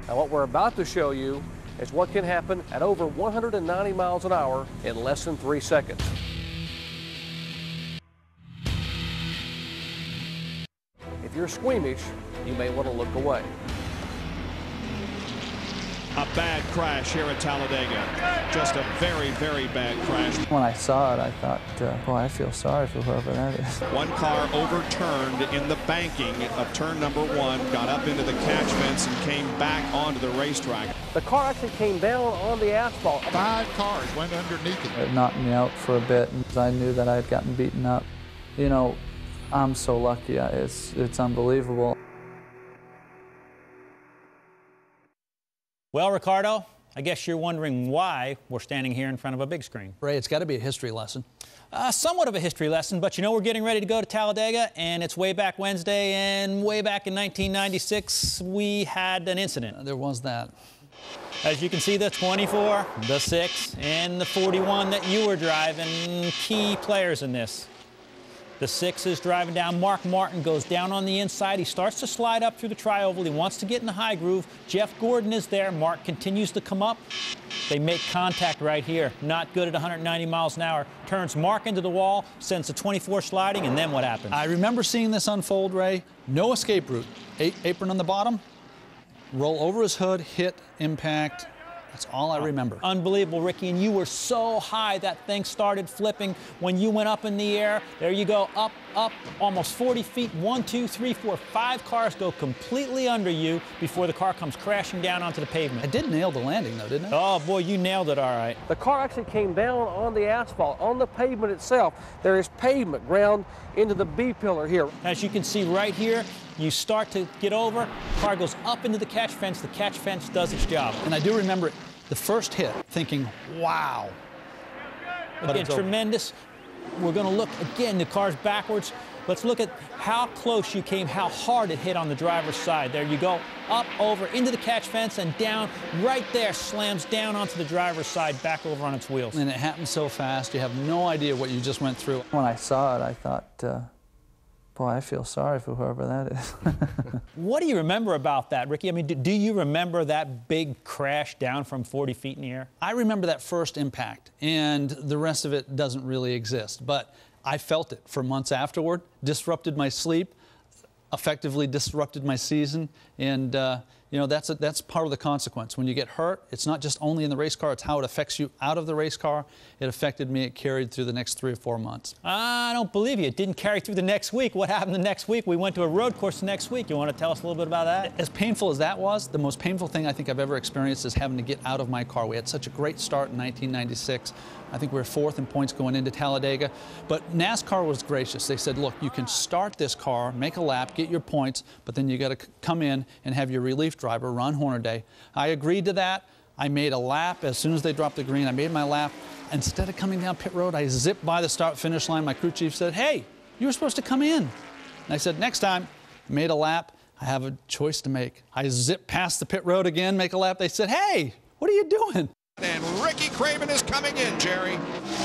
Now what we're about to show you is what can happen at over 190 miles an hour in less than 3 seconds. If you're squeamish, you may want to look away. A bad crash here at Talladega. Just a very, very bad crash. When I saw it, I thought, boy, I feel sorry for whoever that is. One car overturned in the banking of turn number 1, got up into the catch fence and came back onto the racetrack. The car actually came down on the asphalt. 5 cars went underneath it. It knocked me out for a bit, and I knew that I had gotten beaten up. You know, I'm so lucky. It's unbelievable. Well, Ricardo, I guess you're wondering why we're standing here in front of a big screen. Ray, it's got to be a history lesson. Somewhat of a history lesson, but you know we're getting ready to go to Talladega, and it's way back Wednesday, and way back in 1996, we had an incident. There was that. As you can see, the 24, the 6, and the 41 that you were driving, key players in this. The 6 is driving down. Mark Martin goes down on the inside. He starts to slide up through the tri-oval. He wants to get in the high groove. Jeff Gordon is there. Mark continues to come up. They make contact right here. Not good at 190 miles an hour. Turns Mark into the wall, sends the 24 sliding, and then what happens? I remember seeing this unfold, Ray. No escape route. Apron on the bottom, roll over his hood, hit, impact. That's all I remember. Unbelievable, Ricky, and you were so high that thing started flipping. When you went up in the air, there you go, up, up, almost 40 feet. 1, 2, 3, 4, 5 cars go completely under you before the car comes crashing down onto the pavement. I did nail the landing, though, didn't I? Oh, boy, you nailed it all right. The car actually came down on the asphalt, on the pavement itself. There is pavement ground into the B-pillar here. As you can see right here, you start to get over, car goes up into the catch fence does its job. And I do remember it, the first hit, thinking, wow. Again, tremendous. We're going to look, again, the car's backwards. Let's look at how close you came, how hard it hit on the driver's side. There you go, up, over, into the catch fence, and down, right there, slams down onto the driver's side, back over on its wheels. And it happened so fast, you have no idea what you just went through. When I saw it, I thought, boy, I feel sorry for whoever that is. What do you remember about that, Ricky? I mean, do you remember that big crash down from 40 feet in the air? I remember that first impact, and the rest of it doesn't really exist. But I felt it for months afterward, disrupted my sleep, effectively disrupted my season, and you know, that's part of the consequence. When you get hurt, it's not just only in the race car, it's how it affects you out of the race car. It affected me, it carried through the next 3 or 4 months. I don't believe you. It didn't carry through the next week. What happened the next week? We went to a road course the next week. You want to tell us a little bit about that? As painful as that was, the most painful thing I think I've ever experienced is having to get out of my car. We had such a great start in 1996. I think we were 4th in points going into Talladega. But NASCAR was gracious. They said, look, you can start this car, make a lap, get your points, but then you got to come in and have your relief driver, Ron Hornaday. I agreed to that. I made a lap as soon as they dropped the green. I made my lap. Instead of coming down pit road, I zipped by the start-finish line. My crew chief said, hey, you were supposed to come in. And I said, next time. I made a lap. I have a choice to make. I zipped past the pit road again, make a lap. They said, hey, what are you doing? And Ricky Craven is coming in, Jerry.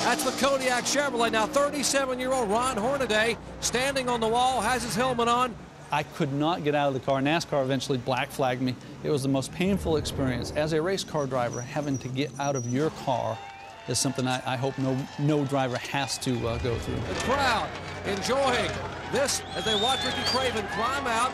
That's the Kodiak Chevrolet. Now 37-year-old Ron Hornaday standing on the wall, has his helmet on. I could not get out of the car. NASCAR eventually black flagged me. It was the most painful experience. As a race car driver, having to get out of your car is something I hope no driver has to go through. The crowd enjoying this as they watch Ricky Craven climb out.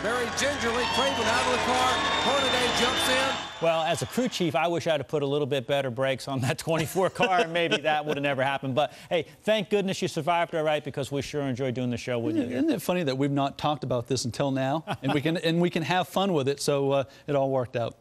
Very gingerly, Craven out of the car. Hornaday jumps in. Well, as a crew chief, I wish I'd have put a little bit better brakes on that 24 car, and maybe that would have never happened. But, hey, thank goodness you survived all right, because we sure enjoyed doing the show with you. Isn't it funny that we've not talked about this until now, and we can have fun with it, so it all worked out.